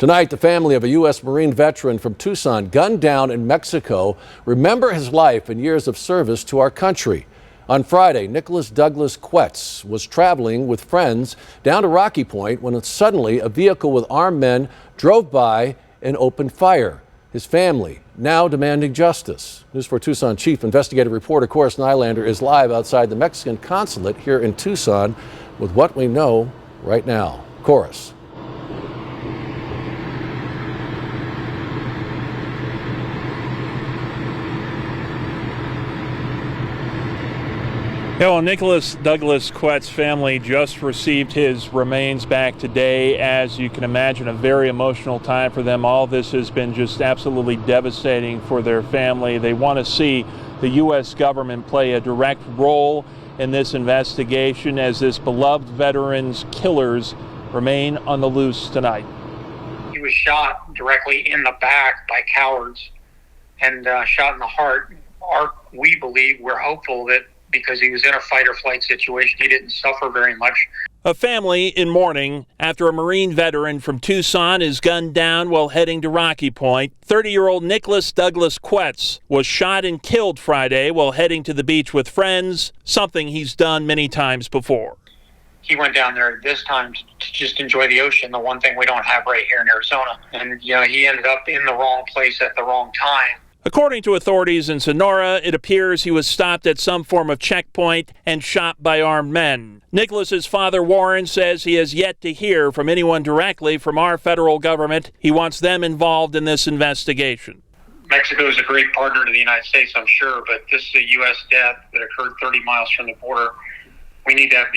Tonight, the family of a U.S. Marine veteran from Tucson gunned down in Mexico remember his life and years of service to our country. On Friday, Douglas Quets was traveling with friends down to Rocky Point when suddenly a vehicle with armed men drove by and opened fire. His family now demanding justice. News 4 Tucson Chief Investigative Reporter Corus Nylander is live outside the Mexican consulate here in Tucson with what we know right now. Corus. Yeah, well, Douglas Quets' family just received his remains back today. As you can imagine, a very emotional time for them. All this has been just absolutely devastating for their family. They want to see the U.S. government play a direct role in this investigation as this beloved veteran's killers remain on the loose tonight. He was shot directly in the back by cowards and shot in the heart. We believe, we're hopeful that because he was in a fight or flight situation, he didn't suffer very much. A family in mourning after a Marine veteran from Tucson is gunned down while heading to Rocky Point. 30-year-old Douglas Quets was shot and killed Friday while heading to the beach with friends, something he's done many times before. He went down there this time to just enjoy the ocean, the one thing we don't have right here in Arizona. And, he ended up in the wrong place at the wrong time. According to authorities in Sonora, it appears he was stopped at some form of checkpoint and shot by armed men. Nicholas's father, Warren, says he has yet to hear from anyone directly from our federal government. He wants them involved in this investigation. Mexico is a great partner to the United States, I'm sure, but this is a U.S. death that occurred 30 miles from the border. We need to have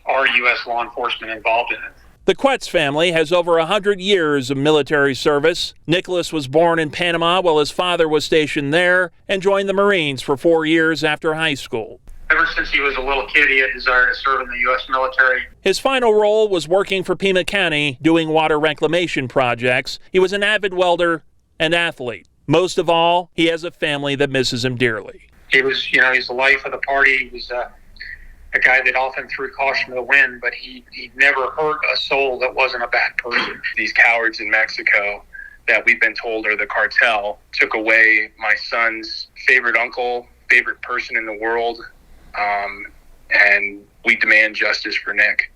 our U.S. law enforcement involved in it. The Quets family has over 100 years of military service. Nicholas was born in Panama while his father was stationed there and joined the Marines for 4 years after high school. Ever since he was a little kid, he had desire to serve in the U.S. military. His final role was working for Pima County doing water reclamation projects. He was an avid welder and athlete. Most of all, he has a family that misses him dearly. He was, he's the life of the party. He was a guy that often threw caution to the wind, but he never hurt a soul that wasn't a bad person. These cowards in Mexico that we've been told are the cartel took away my son's favorite uncle, favorite person in the world, and we demand justice for Nick.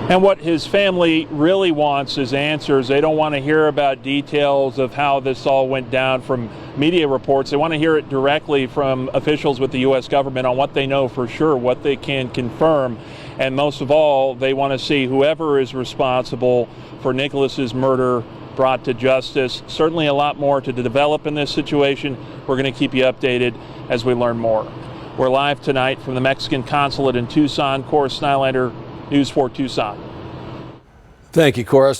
And what his family really wants is answers. They don't want to hear about details of how this all went down from media reports. They want to hear it directly from officials with the U.S. government on what they know for sure, what they can confirm. And most of all, they want to see whoever is responsible for Nicholas's murder brought to justice. Certainly a lot more to develop in this situation. We're going to keep you updated as we learn more. We're live tonight from the Mexican consulate in Tucson. Corus Nylander, News 4 Tucson. Thank you, Corus.